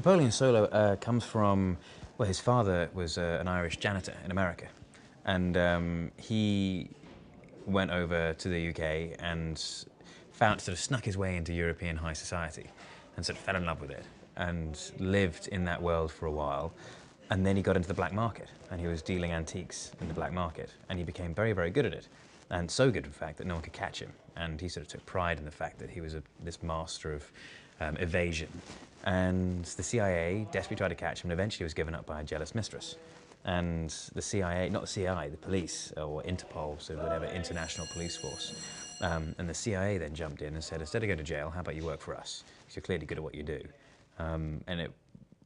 Napoleon Solo comes from, well, his father was an Irish janitor in America, and he went over to the UK and sort of snuck his way into European high society and sort of fell in love with it and lived in that world for a while. And then he got into the black market and he was dealing antiques in the black market, and he became very, very good at it. And so good, in fact, that no one could catch him. And he sort of took pride in the fact that he was this master of evasion. And the CIA desperately tried to catch him, and eventually was given up by a jealous mistress. And the CIA, not the CIA, the police, or Interpol, so whatever, international police force. And the CIA then jumped in and said, instead of going to jail, how about you work for us? Because you're clearly good at what you do. And it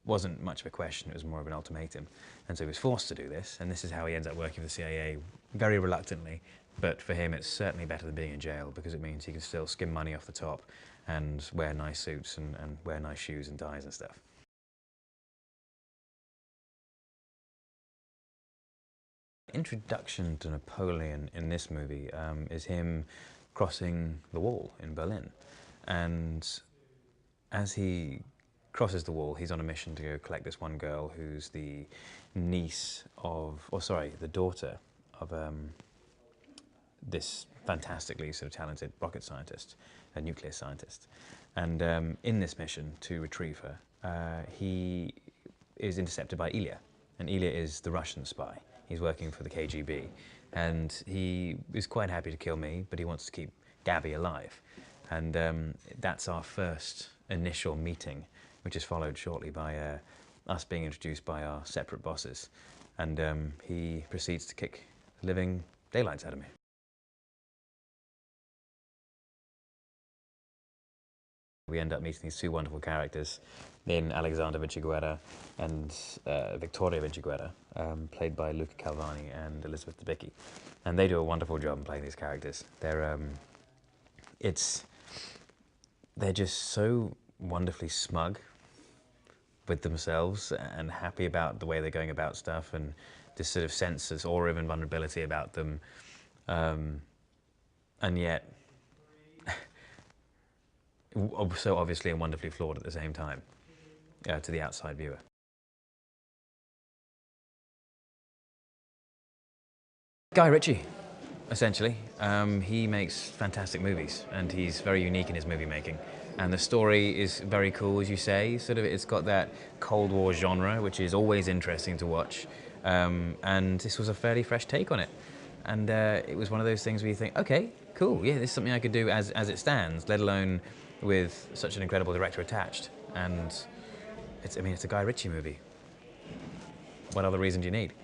wasn't much of a question, it was more of an ultimatum. And so he was forced to do this, and this is how he ends up working for the CIA, very reluctantly. But for him, it's certainly better than being in jail, because it means he can still skim money off the top and wear nice suits and wear nice shoes and ties and stuff. Introduction to Napoleon in this movie is him crossing the wall in Berlin. And as he crosses the wall, he's on a mission to go collect this one girl who's the niece of, or sorry, the daughter of this fantastically sort of talented rocket scientist, a nuclear scientist. And in this mission to retrieve her, he is intercepted by Ilya. And Ilya is the Russian spy. He's working for the KGB. And he is quite happy to kill me, but he wants to keep Gabby alive. And that's our first initial meeting, which is followed shortly by us being introduced by our separate bosses. And he proceeds to kick the living daylights out of me. We end up meeting these two wonderful characters in Alexander Vinciguerra and Victoria Vinciguerra, played by Luca Calvani and Elizabeth Debicki. And they do a wonderful job in playing these characters. They're just so wonderfully smug with themselves and happy about the way they're going about stuff, and this sort of sense, this aura of invulnerability about them, and yet so obviously and wonderfully flawed at the same time to the outside viewer. Guy Ritchie, essentially. He makes fantastic movies, and he's very unique in his movie making. And the story is very cool, as you say. Sort of, it's got that Cold War genre, which is always interesting to watch. And this was a fairly fresh take on it. And it was one of those things where you think, okay, cool, yeah, this is something I could do as it stands, let alone with such an incredible director attached. And it's a Guy Ritchie movie. What other reason do you need?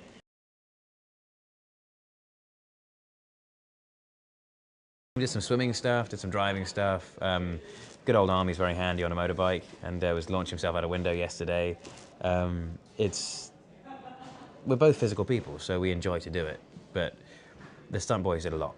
We did some swimming stuff, did some driving stuff. Good old Army's very handy on a motorbike, and was launching himself out a window yesterday. We're both physical people, so we enjoy to do it, but the stunt boys did a lot.